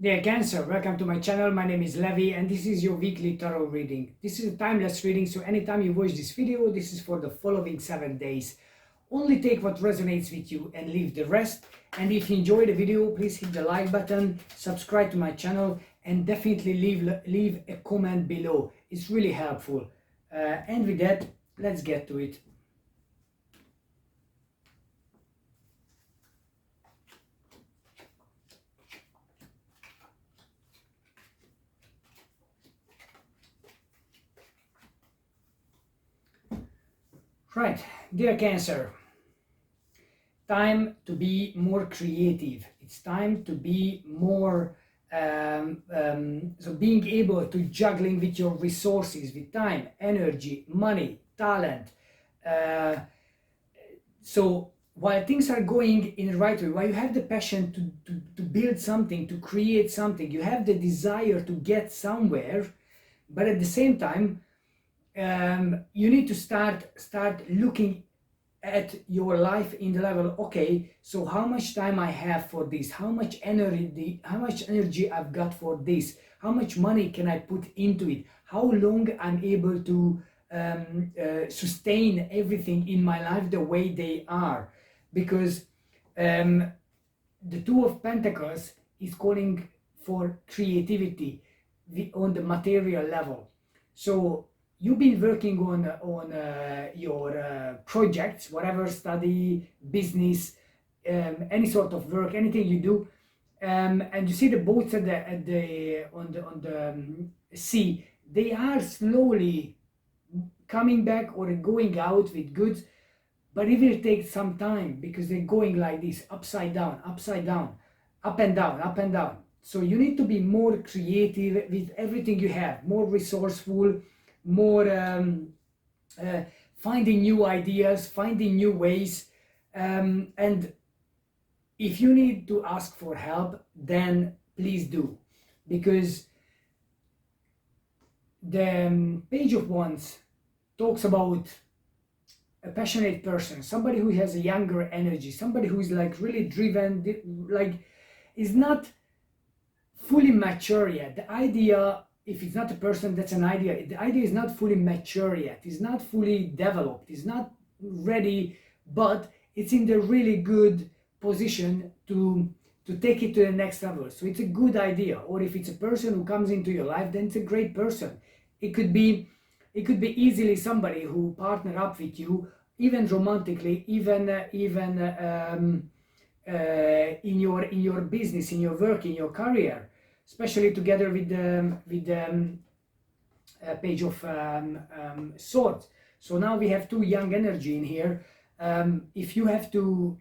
Dear Cancer, welcome to my channel. My name is Levi and this is your weekly tarot reading. This is a timeless reading, so anytime you watch this video, this is for the following 7 days. Only take what resonates with you and leave the rest. And if you enjoyed the video, please hit the like button, subscribe to my channel, and definitely leave a comment below. It's really helpful. And with that, let's get to it. Right, dear Cancer, time to be more creative. It's time to be more, so being able to juggling with your resources, with time, energy, money, talent. So while things are going in the right way, while you have the passion to build something, to create something, you have the desire to get somewhere, but at the same time, you need to start looking at your life in the level, okay, so how much time I have for this, how much energy I've got for this, how much money can I put into it, how long I'm able to sustain everything in my life the way they are. Because the Two of Pentacles is calling for creativity on the material level. So you've been working on your projects, whatever, study, business, any sort of work, anything you do, and you see the boats on the sea. They are slowly coming back or going out with goods, but it will take some time because they're going like this, upside down, up and down, up and down. So you need to be more creative with everything you have, more resourceful, more finding new ideas, finding new ways, and if you need to ask for help, then please do, because the Page of Wands talks about a passionate person, somebody who has a younger energy, somebody who is like really driven, like is not fully mature yet. The idea, if it's not a person, that's an idea. The idea is not fully mature yet, it's not fully developed, it's not ready, but it's in the really good position to take it to the next level. So it's a good idea. Or if it's a person who comes into your life, then it's a great person. It could be easily somebody who partner up with you, even romantically, even in your business, in your work, in your career, especially together with the Page of Swords. So now we have two young energy in here. If you have to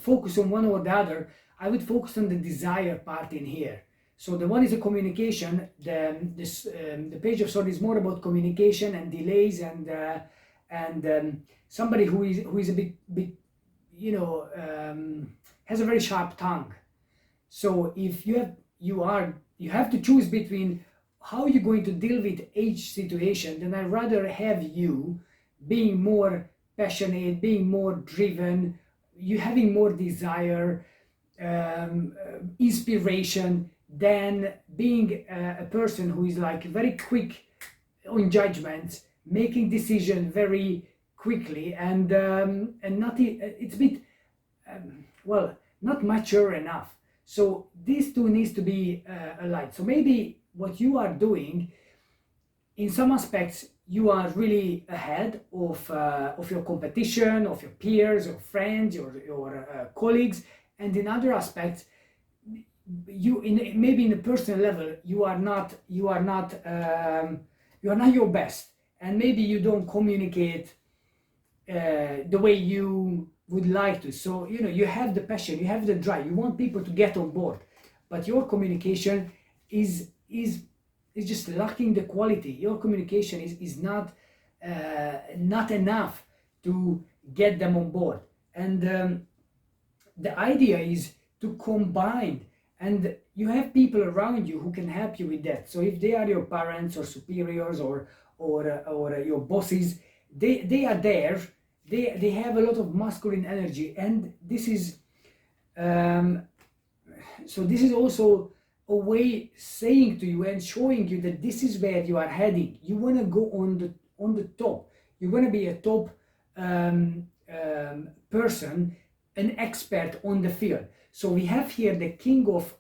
focus on one or the other, I would focus on the desire part in here. So the one is a communication. The Page of Swords is more about communication and delays and somebody who is a bit you know, has a very sharp tongue. So if you have to choose between how you're going to deal with each situation, then I'd rather have you being more passionate, being more driven, you having more desire, inspiration, than being a person who is like very quick on judgments, making decisions very quickly, and not, it's a bit well, not mature enough. So these two needs to be alike. So maybe what you are doing, in some aspects, you are really ahead of your competition, of your peers, your friends, your colleagues, and in other aspects, maybe in a personal level, you are not your best, and maybe you don't communicate the way you would like to. So you have the passion, you have the drive, you want people to get on board, but your communication is just lacking the quality. Your communication is not enough to get them on board. And the idea is to combine, and you have people around you who can help you with that. So if they are your parents or superiors or your bosses, they are there. They have a lot of masculine energy, and this is So this is also a way saying to you and showing you that this is where you are heading. You want to go on the top. You want to be a top person, an expert on the field. So we have here the King of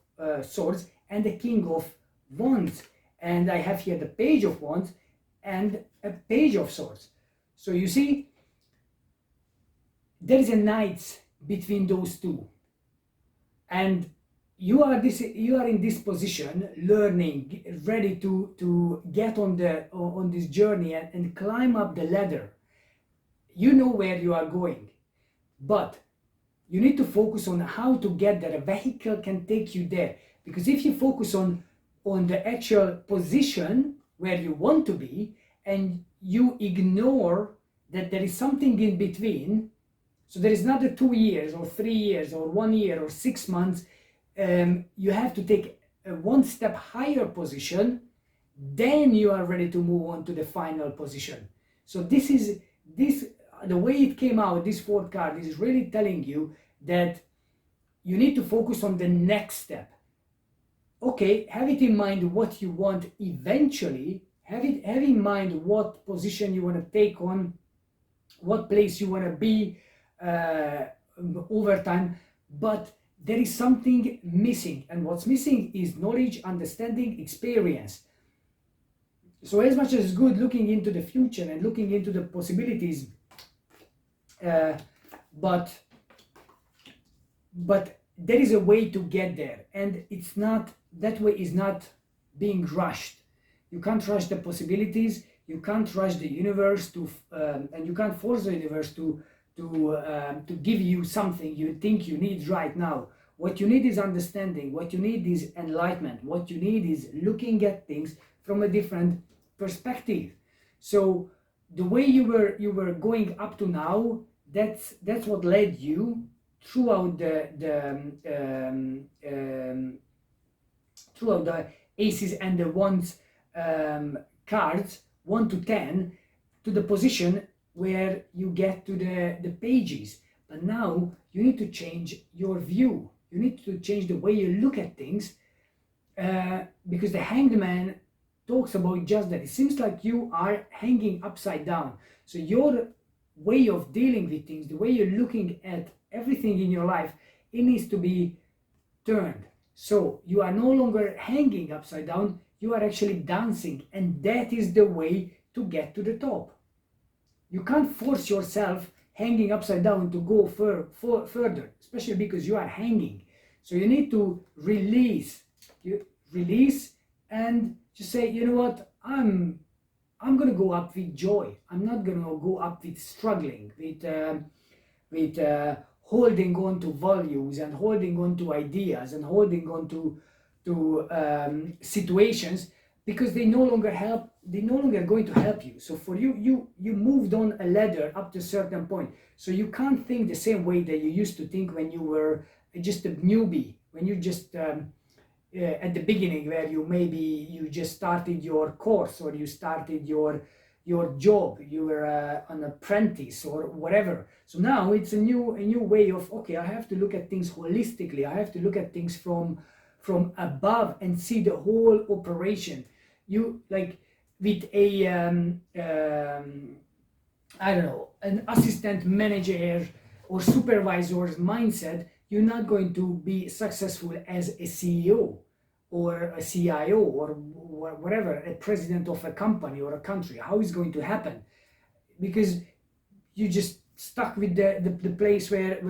Swords and the King of Wands, and I have here the Page of Wands and a Page of Swords. So you see, there is a knight between those two, and you are in this position, learning, ready to get on this journey and climb up the ladder. You know where you are going, but you need to focus on how to get there. A vehicle can take you there, because if you focus on the actual position where you want to be and you ignore that there is something in between, so there is not a 2 years or 3 years or 1 year or 6 months, you have to take a one step higher position, then you are ready to move on to the final position. So the way it came out, this fourth card is really telling you that you need to focus on the next step. Okay, have it in mind what you want eventually, have in mind what position you want to take on, what place you want to be over time, but there is something missing, and what's missing is knowledge, understanding, experience. So as much as it's good looking into the future and looking into the possibilities, but there is a way to get there, and it's not, that way is not being rushed. You can't rush the possibilities, you can't rush the universe and you can't force the universe to give you something you think you need right now. What you need is understanding, what you need is enlightenment, what you need is looking at things from a different perspective. So the way you were going up to now, that's what led you throughout the aces and the wands cards 1 to 10 to the position where you get to the pages. But now you need to change your view, you need to change the way you look at things, because the Hanged Man talks about just that. It seems like you are hanging upside down. So your way of dealing with things, the way you're looking at everything in your life, it needs to be turned. So you are no longer hanging upside down, you are actually dancing, and that is the way to get to the top. You can't force yourself hanging upside down to go further, especially because you are hanging. So you need to release and just say, you know what, I'm gonna go up with joy. I'm not gonna go up with struggling, with holding on to values and holding on to ideas and holding on to situations, because they no longer going to help you. So for you moved on a ladder up to a certain point. So you can't think the same way that you used to think when you were just a newbie, when you just at the beginning, where you just started your course, or you started your job, you were an apprentice or whatever. So now it's a new way of, okay, I have to look at things holistically. I have to look at things from above and see the whole operation. You, like with a I don't know, an assistant manager or supervisor's mindset, you're not going to be successful as a CEO or a CIO or whatever, a president of a company or a country. How is going to happen? Because you just stuck with the place where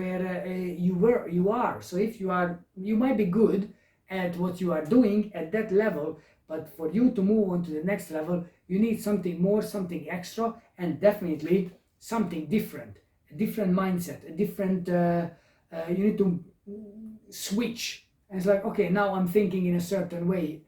you are. So if you might be good at what you are doing at that level, but for you to move on to the next level, you need something more, something extra, and definitely something different, a different mindset, a different, you need to switch. And it's like, okay, now I'm thinking in a certain way.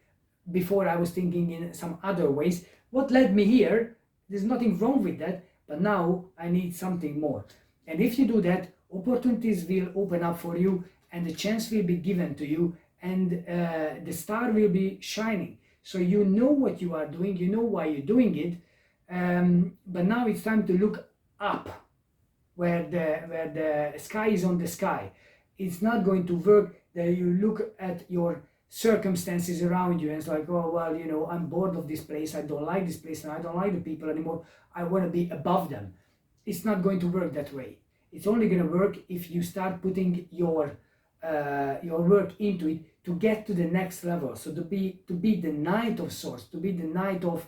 Before I was thinking in some other ways. What led me here? There's nothing wrong with that, but now I need something more. And if you do that, opportunities will open up for you, and the chance will be given to you, and the star will be shining. So you know what you are doing, you know why you're doing it, but now it's time to look up, where the sky is on the sky. It's not going to work that you look at your circumstances around you and it's like, oh well, you know, I'm bored of this place, I don't like this place, and I don't like the people anymore, I want to be above them. It's not going to work that way. It's only going to work if you start putting your work into it to get to the next level. So to be the Knight of Swords, to be the Knight of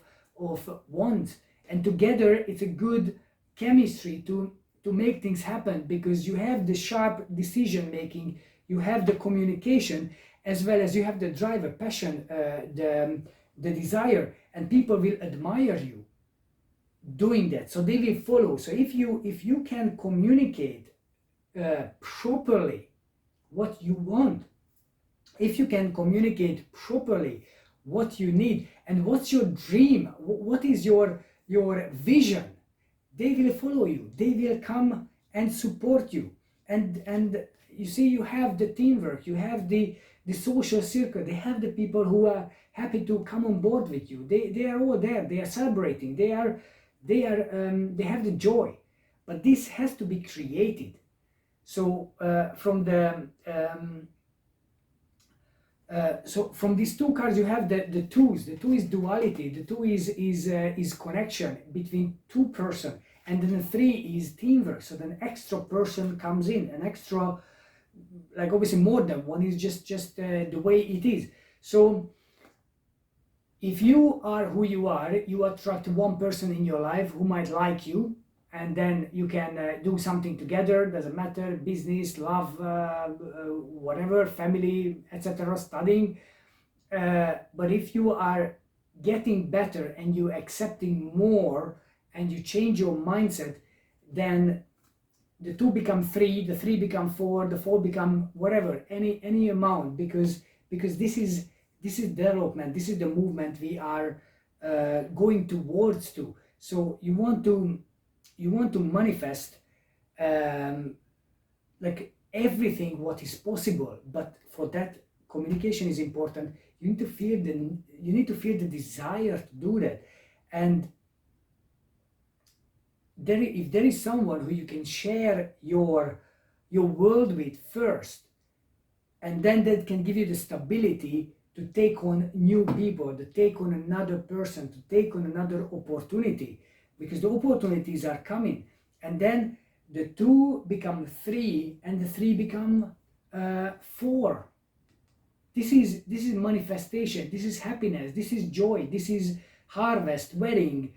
Wands, and together it's a good chemistry to make things happen, because you have the sharp decision making, you have the communication, as well as you have the drive, a passion, the desire, and people will admire you doing that, so they will follow. So if you can communicate properly what you want, if you can communicate properly what you need and what's your dream, what is your vision, they will follow you, they will come and support you. And you see, you have the teamwork, you have the social circle, they have the people who are happy to come on board with you, they are all there, they are celebrating, they have the joy. But this has to be created. So from these two cards you have the twos. The two is duality, the two is connection between two person, and then the three is teamwork. So then extra person comes in, an extra, like obviously more than one, is just the way it is. So if you are who you are, you attract one person in your life who might like you, and then you can do something together, doesn't matter, business, love, whatever, family, etc., studying. But if you are getting better and you're accepting more and you change your mindset, then the two become three, the three become four, the four become whatever, any amount, because this is development, this is the movement we are going towards to. So you want to manifest like everything what is possible, but for that communication is important. You need to feel the desire to do that. And if there is someone who you can share your world with first, and then that can give you the stability to take on new people, to take on another person, to take on another opportunity, because the opportunities are coming. And then the two become three, and the three become four. This is manifestation, this is happiness, this is joy, this is harvest, wedding,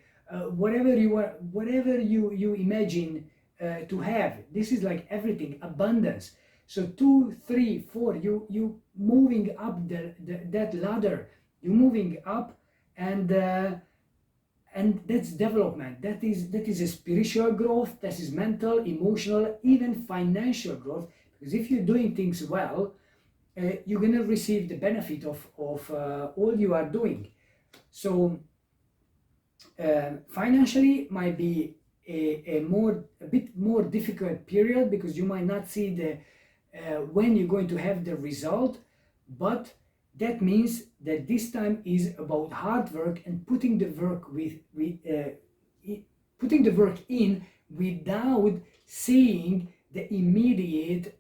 whatever you imagine to have. This is like everything, abundance. So 2, 3, 4, you moving up that ladder, you moving up, and that's development. That is a spiritual growth, that is mental, emotional, even financial growth. Because if you're doing things well, you're gonna receive the benefit of all you are doing. So financially might be a bit more difficult period, because you might not see the when you're going to have the result, but that means that this time is about hard work and putting the work putting the work in without seeing the immediate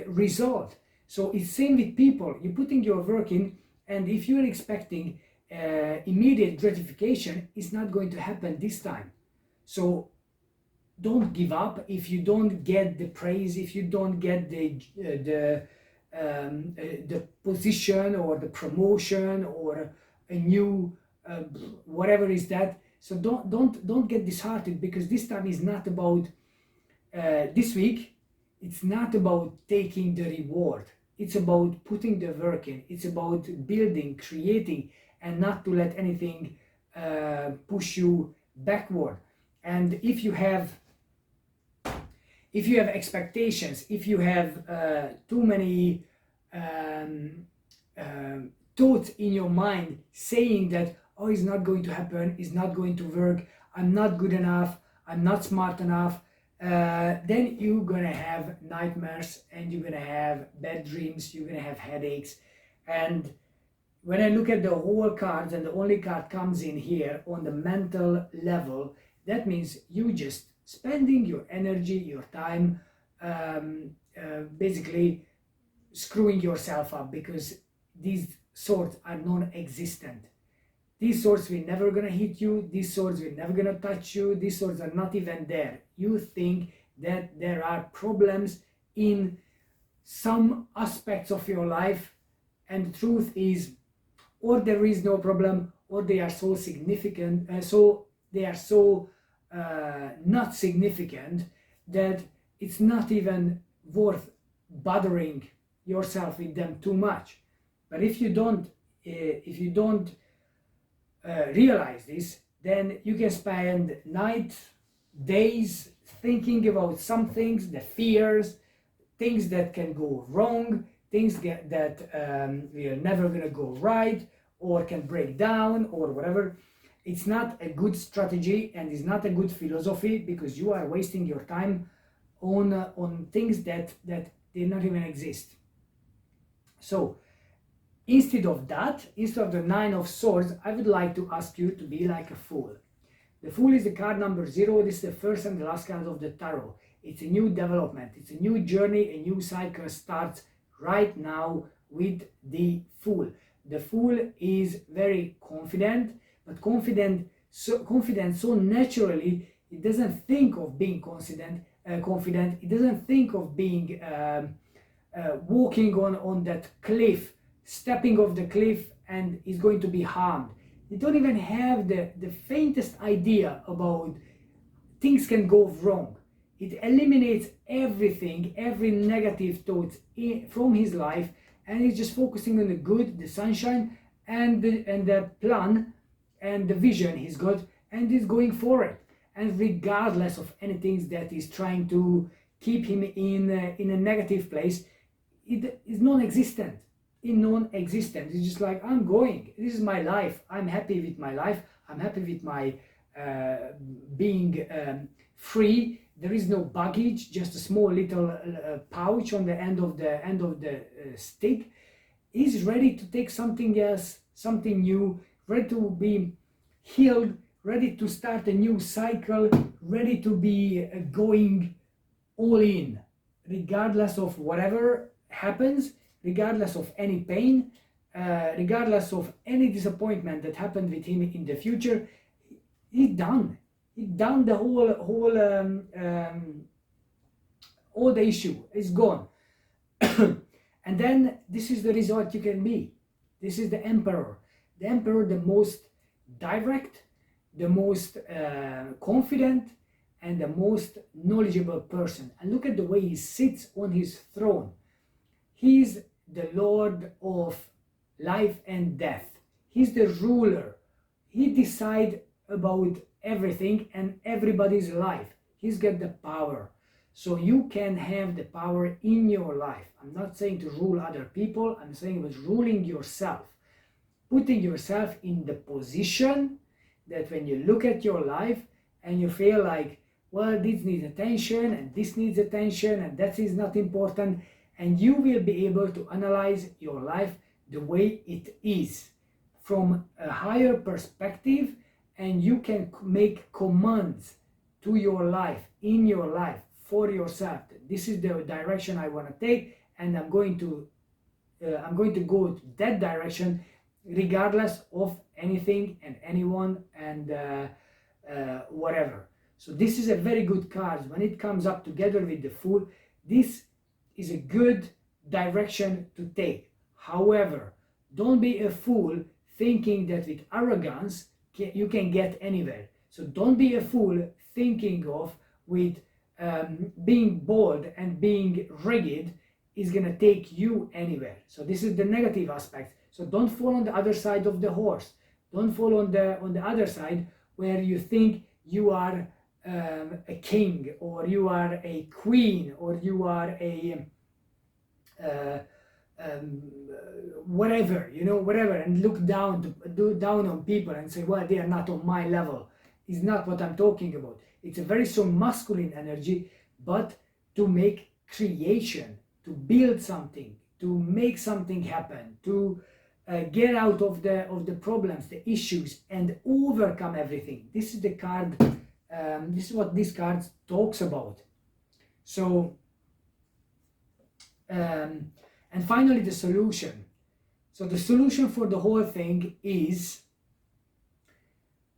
result. So it's same with people. You're putting your work in, and if you're expecting immediate gratification, it's not going to happen this time. So don't give up if you don't get the praise, if you don't get the position or the promotion or a new whatever is that. So don't get disheartened, because this time is not about this week. It's not about taking the reward. It's about putting the work in. It's about building, creating, and not to let anything push you backward. And if you have expectations, if you have too many thoughts in your mind saying that, oh, it's not going to happen, it's not going to work, I'm not good enough, I'm not smart enough, then you're gonna have nightmares, and you're gonna have bad dreams, you're gonna have headaches. And when I look at the whole cards, and the only card comes in here on the mental level, that means you just spending your energy, your time, basically screwing yourself up, because these swords are non-existent. These swords will never gonna hit you, these swords will never gonna touch you, these swords are not even there. You think that there are problems in some aspects of your life, and the truth is, or there is no problem, or they are so significant, not significant, that it's not even worth bothering yourself with them too much. But if you don't realize this, then you can spend nights, days thinking about some things, the fears, things that can go wrong, things that are never gonna go right, or can break down, or whatever. It's not a good strategy, and it's not a good philosophy, because you are wasting your time on things that did not even exist. So instead of that, instead of the Nine of Swords, I would like to ask you to be like a fool. The Fool is the card number 0. This is the first and the last card of the tarot. It's a new development, it's a new journey, a new cycle starts right now with the Fool. The Fool is very confident, but confident so naturally, it doesn't think of being confident. It doesn't think of being walking on that cliff, stepping off the cliff, and is going to be harmed. They don't even have the faintest idea about things can go wrong. It eliminates everything, every negative thought from his life, and he's just focusing on the good, the sunshine, and the plan and the vision he's got, and he's going for it. And regardless of anything that is trying to keep him in a negative place, it is non-existent. It's just like, I'm going, this is my life, I'm happy with my life, I'm happy with my being free. There is no baggage, just a small little pouch on the end of the stick. He's ready to take something else, something new, ready to be healed, ready to start a new cycle, ready to be going all in, regardless of whatever happens, regardless of any pain, regardless of any disappointment that happened with him in the future. He's done. He's done the all the issue is gone. And then this is the result you can be. This is the Emperor. The Emperor, the most direct, the most confident, and the most knowledgeable person. And look at the way he sits on his throne. He's the Lord of life and death. He's the ruler. He decides about everything and everybody's life. He's got the power. So you can have the power in your life. I'm not saying to rule other people, I'm saying about ruling yourself. Putting yourself in the position that when you look at your life and you feel like, well, this needs attention and this needs attention and that is not important, and you will be able to analyze your life the way it is from a higher perspective, and you can make commands to your life, in your life, for yourself. This is the direction I want to take, and I'm going to go to that direction regardless of anything and anyone and whatever. So this is a very good card. When it comes up together with the Fool, this is a good direction to take. However, don't be a fool thinking that with arrogance you can get anywhere. So don't be a fool thinking of with being bold and being rigid is gonna take you anywhere. So this is the negative aspect. So don't fall on the other side of the horse. Don't fall on the other side where you think you are a king, or you are a queen, or you are a whatever, whatever, and look down on people and say, well, they are not on my level. Is not what I'm talking about. It's a very strong masculine energy, but to make creation, to build something, to make something happen, to get out of the problems, the issues, and overcome everything. This is the card. This is what this card talks about. So, and And finally, the solution. So the solution for the whole thing is,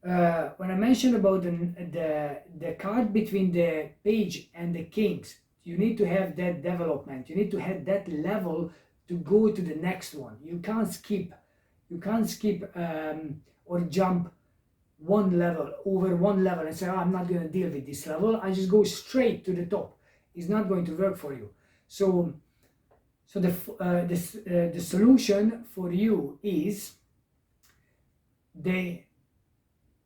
when I mentioned about the card between the page and the kings, you need to have that development. You need to have that level to go to the next one. You can't skip or jump one level over one level and say, oh, I'm not going to deal with this level. I just go straight to the top. It's not going to work for you. So the solution for you is the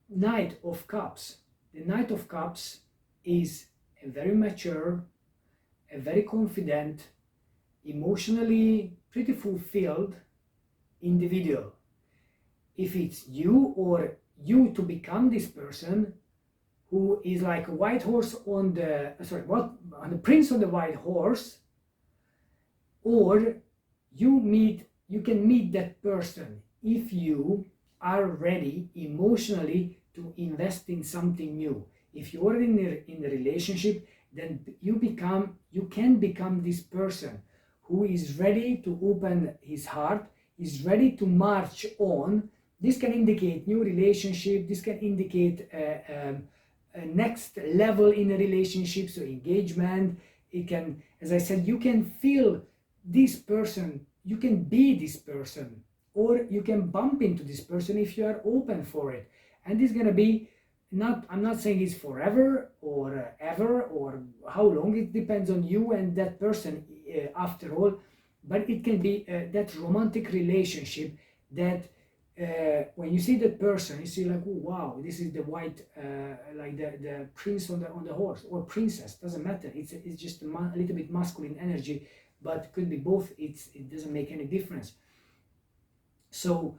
Knight of Cups. The Knight of Cups is a very mature, a very confident, emotionally pretty fulfilled individual. If it's you or you to become this person who is like a white horse on the prince on the white horse, or you can meet that person if you are ready emotionally to invest in something new. If you are in a relationship, then you can become this person who is ready to open his heart, is ready to march on. This can indicate new relationship, this can indicate a next level in a relationship, so engagement. It can, as I said, you can feel this person, you can be this person, or you can bump into this person if you are open for it. And it's going to be I'm not saying it's forever or ever or how long, it depends on you and that person after all, but it can be that romantic relationship that when you see that person, you see like, oh, wow, this is the white, like the prince on the horse, or princess, doesn't matter. It's just a little bit masculine energy, but could be both. It doesn't make any difference. So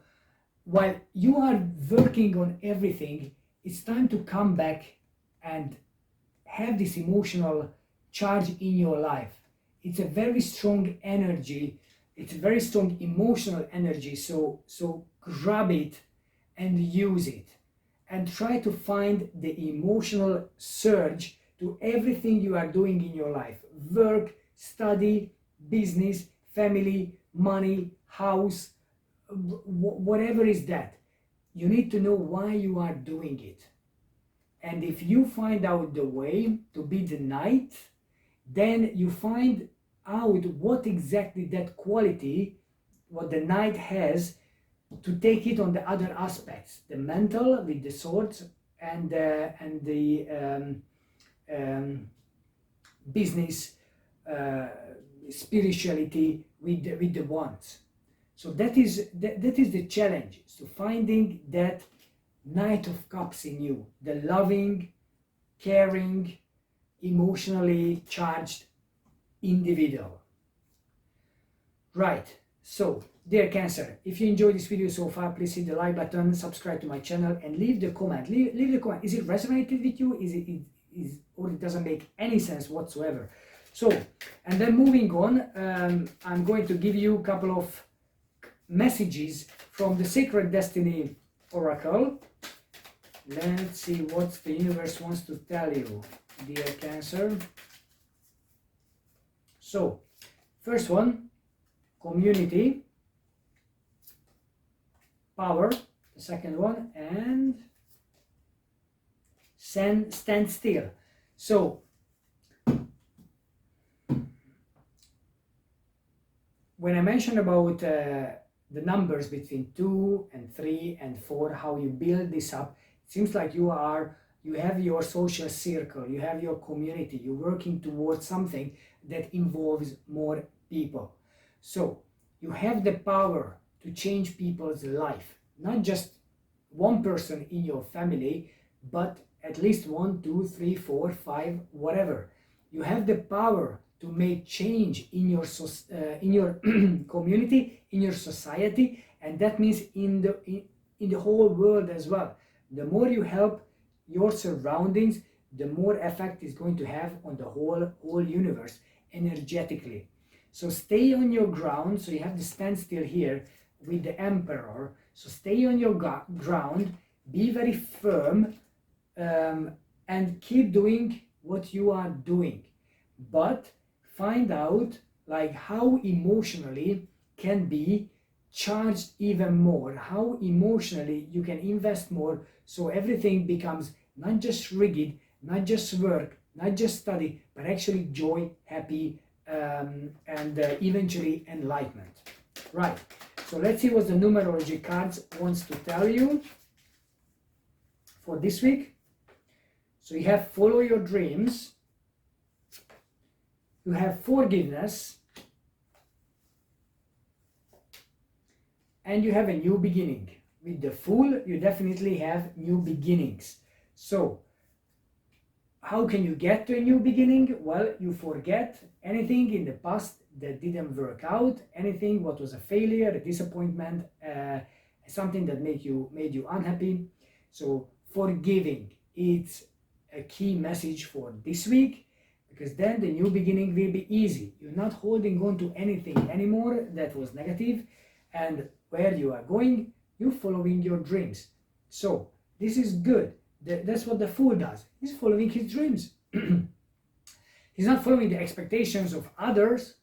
while you are working on everything, it's time to come back and have this emotional charge in your life. It's a very strong energy. It's a very strong emotional energy. So grab it and use it, and try to find the emotional surge to everything you are doing in your life: work, study, business, family, money, house, whatever is that. You need to know why you are doing it. And if you find out the way to be the knight, then you find out what exactly that quality, what the knight has, to take it on the other aspects: the mental with the swords, and the business, spirituality with the wands. So that is the challenge. So finding that Knight of Cups in you, the loving, caring, emotionally charged individual. Right. So, dear Cancer, if you enjoyed this video so far, please hit the like button, subscribe to my channel, and leave the comment. Leave the comment. Is it resonated with you? Or it doesn't make any sense whatsoever? So, and then moving on, I'm going to give you a couple of messages from the Sacred Destiny Oracle. Let's see what the universe wants to tell you, dear Cancer. So, first one, community, power, the second one, and stand still. So, when I mentioned about the numbers between 2 and 3 and 4, how you build this up, it seems like you have your social circle, you have your community, you're working towards something that involves more people. So you have the power to change people's life, not just one person in your family, but at least 1, 2, 3, 4, 5, whatever. You have the power to make change in your community, in your society, and that means in the whole world as well. The more you help your surroundings, the more effect it's going to have on the whole universe energetically. So stay on your ground. So you have to stand still here with the Emperor. So stay on your ground, be very firm, and keep doing what you are doing. But find out like how emotionally can be charged even more, how emotionally you can invest more, so everything becomes not just rigid, not just work, not just study, but actually joy, happy, and eventually enlightenment. Right, so let's see what the numerology cards wants to tell you for this week. So you have follow your dreams, you have forgiveness, and you have a new beginning. With the Fool, you definitely have new beginnings. So how can you get to a new beginning? Well, you forget anything in the past that didn't work out, anything what was a failure, a disappointment, something that made you unhappy. So forgiving, it's a key message for this week, because then the new beginning will be easy. You're not holding on to anything anymore that was negative, and where you are going, you're following your dreams. So this is good. That's what the Fool does. He's following his dreams. He's not following the expectations of others.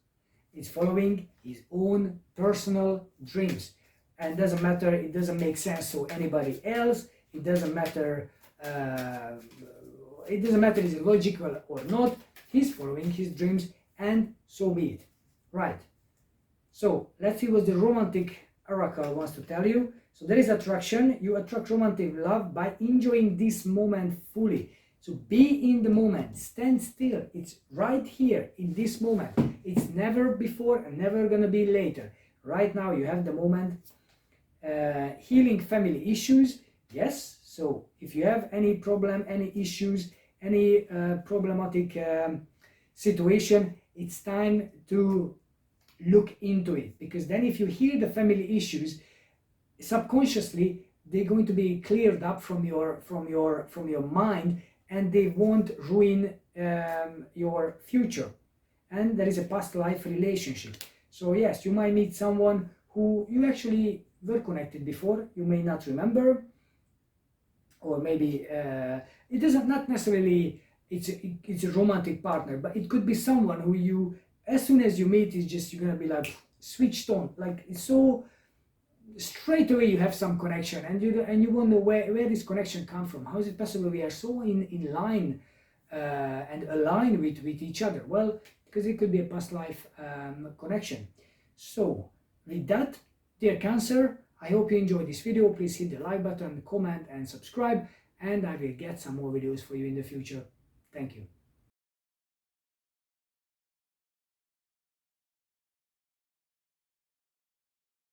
He's following his own personal dreams. And it doesn't matter, it doesn't make sense to anybody else. It doesn't matter is it logical or not. He's following his dreams, and so be it. Right. So let's see what the romantic oracle wants to tell you. So there is attraction. You attract romantic love by enjoying this moment fully. So be in the moment, stand still. It's right here in this moment. It's never before and never gonna be later. Right now you have the moment. Healing family issues. Yes, so if you have any problem, any issues, any problematic situation, it's time to look into it, because then if you heal the family issues, subconsciously they're going to be cleared up from your mind, and they won't ruin your future. And there is a past life relationship. So yes, you might meet someone who you actually were connected before, you may not remember, or maybe it doesn't, not necessarily it's a romantic partner, but it could be someone who you, as soon as you meet, is just, you're gonna be like switched on, like it's so straight away you have some connection, and you wonder where this connection comes from. How is it possible we are so in line and aligned with each other? Well, because it could be a past life connection. So with that, dear Cancer, I hope you enjoyed this video. Please hit the like button, comment and subscribe, and I will get some more videos for you in the future. Thank you.